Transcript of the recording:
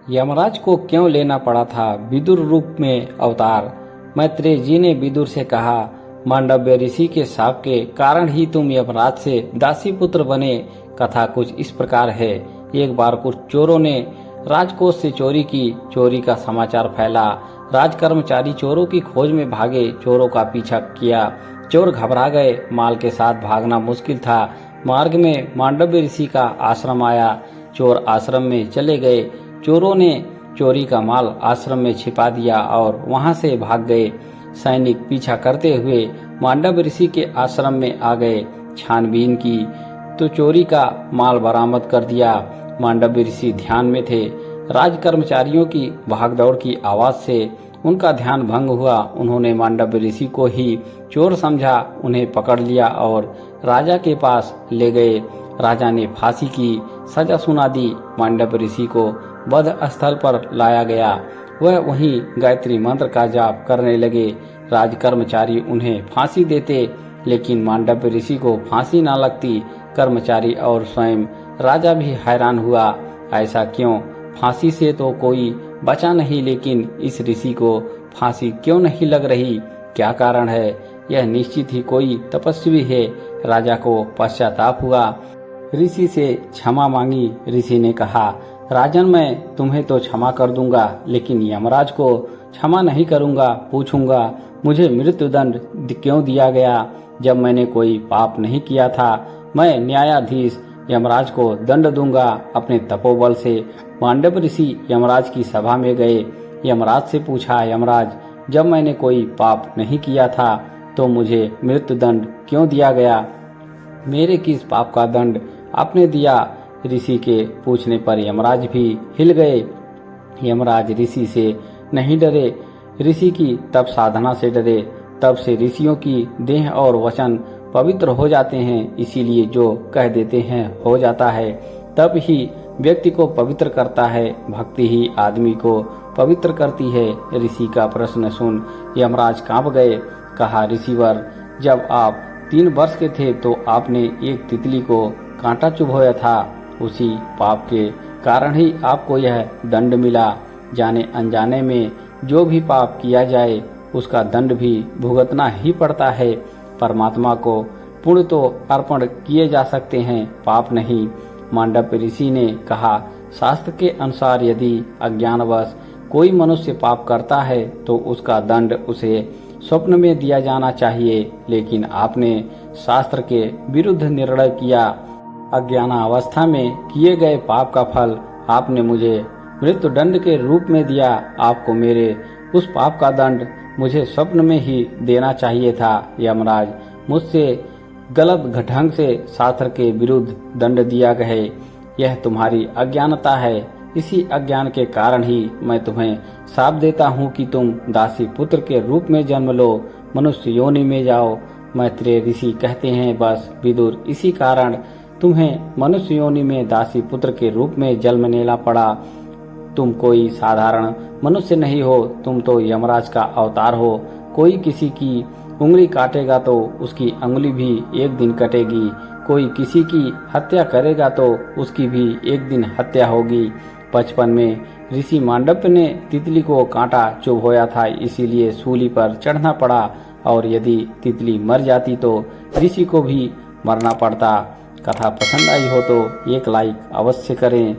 यमराज को क्यों लेना पड़ा था विदुर रूप में अवतार। मैत्रेय जी ने विदुर से कहा, मांडव्य ऋषि के शाप के कारण ही तुम यमराज से दासी पुत्र बने। कथा कुछ इस प्रकार है। एक बार कुछ चोरों ने राजकोष से चोरी की। चोरी का समाचार फैला। राज कर्मचारी चोरों की खोज में भागे, चोरों का पीछा किया। चोर घबरा गए, माल के साथ भागना मुश्किल था। मार्ग में मांडव्य ऋषि का आश्रम आया। चोर आश्रम में चले गए। चोरों ने चोरी का माल आश्रम में छिपा दिया और वहां से भाग गए। सैनिक पीछा करते हुए मांडव्य ऋषि के आश्रम में आ गए। छानबीन की तो चोरी का माल बरामद कर दिया। मांडव्य ऋषि ध्यान में थे। राज कर्मचारियों की भागदौड़ की आवाज से उनका ध्यान भंग हुआ। उन्होंने मांडव्य ऋषि को ही चोर समझा, उन्हें पकड़ लिया और राजा के पास ले गए। राजा ने फांसी की सजा सुना दी। मांडव्य ऋषि को वध स्थल पर लाया गया। वह वहीं गायत्री मंत्र का जाप करने लगे। राज कर्मचारी उन्हें फांसी देते, लेकिन मांडव्य ऋषि को फांसी न लगती। कर्मचारी और स्वयं राजा भी हैरान हुआ, ऐसा क्यों? फांसी से तो कोई बचा नहीं, लेकिन इस ऋषि को फांसी क्यों नहीं लग रही? क्या कारण है? यह निश्चित ही कोई तपस्वी है। राजा को पश्चाताप हुआ। ऋषि से क्षमा मांगी। ऋषि ने कहा, राजन, मैं तुम्हें तो क्षमा कर दूंगा, लेकिन यमराज को क्षमा नहीं करूंगा। पूछूंगा, मुझे मृत्युदंड क्यों दिया गया जब मैंने कोई पाप नहीं किया था? मैं न्यायाधीश यमराज को दंड दूंगा अपने तपोबल से। मांडव्य ऋषि यमराज की सभा में गए। यमराज से पूछा, यमराज, जब मैंने कोई पाप नहीं किया था तो मुझे मृत्युदंड क्यों दिया गया? मेरे किस पाप का दंड आपने दिया? ऋषि के पूछने पर यमराज भी हिल गए। यमराज ऋषि से नहीं डरे, ऋषि की तप साधना से डरे। तब से ऋषियों की देह और वचन पवित्र हो जाते हैं, इसीलिए जो कह देते हैं हो जाता है। तब ही व्यक्ति को पवित्र करता है। भक्ति ही आदमी को पवित्र करती है। ऋषि का प्रश्न सुन यमराज कांप गए। कहा, ऋषिवर, जब आप 3 वर्ष के थे तो आपने एक तितली को कांटा चुभोया था। उसी पाप के कारण ही आपको यह दंड मिला। जाने अनजाने में जो भी पाप किया जाए उसका दंड भी भुगतना ही पड़ता है। परमात्मा को पुण्य तो अर्पण किए जा सकते हैं, पाप नहीं। मांडव्य ऋषि ने कहा, शास्त्र के अनुसार यदि अज्ञानवश कोई मनुष्य पाप करता है तो उसका दंड उसे स्वप्न में दिया जाना चाहिए, लेकिन आपने शास्त्र के विरुद्ध निर्णय किया। अज्ञानावस्था में किए गए पाप का फल आपने मुझे मृत्युदंड के रूप में दिया। आपको मेरे उस पाप का दंड मुझे स्वप्न में ही देना चाहिए था। यमराज, मुझसे गलत ढंग से शास्त्र के विरुद्ध दंड दिया गया। यह तुम्हारी अज्ञानता है। इसी अज्ञान के कारण ही मैं तुम्हें शाप देता हूँ कि तुम दासी पुत्र के रूप में जन्म लो, मनुष्य योनि में जाओ। मैत्रेय ऋषि कहते हैं, बस विदुर, इसी कारण तुम्हें मनुष्य योनि में दासी पुत्र के रूप में जन्म लेना पड़ा। तुम कोई साधारण मनुष्य नहीं हो, तुम तो यमराज का अवतार हो। कोई किसी की उंगली काटेगा तो उसकी अंगुली भी एक दिन कटेगी। कोई किसी की हत्या करेगा तो उसकी भी एक दिन हत्या होगी। बचपन में ऋषि मांडव्य ने तितली को कांटा चुभोया था, इसीलिए सूली पर चढ़ना पड़ा, और यदि तितली मर जाती तो ऋषि को भी मरना पड़ता। कथा पसंद आई हो तो एक लाइक अवश्य करें।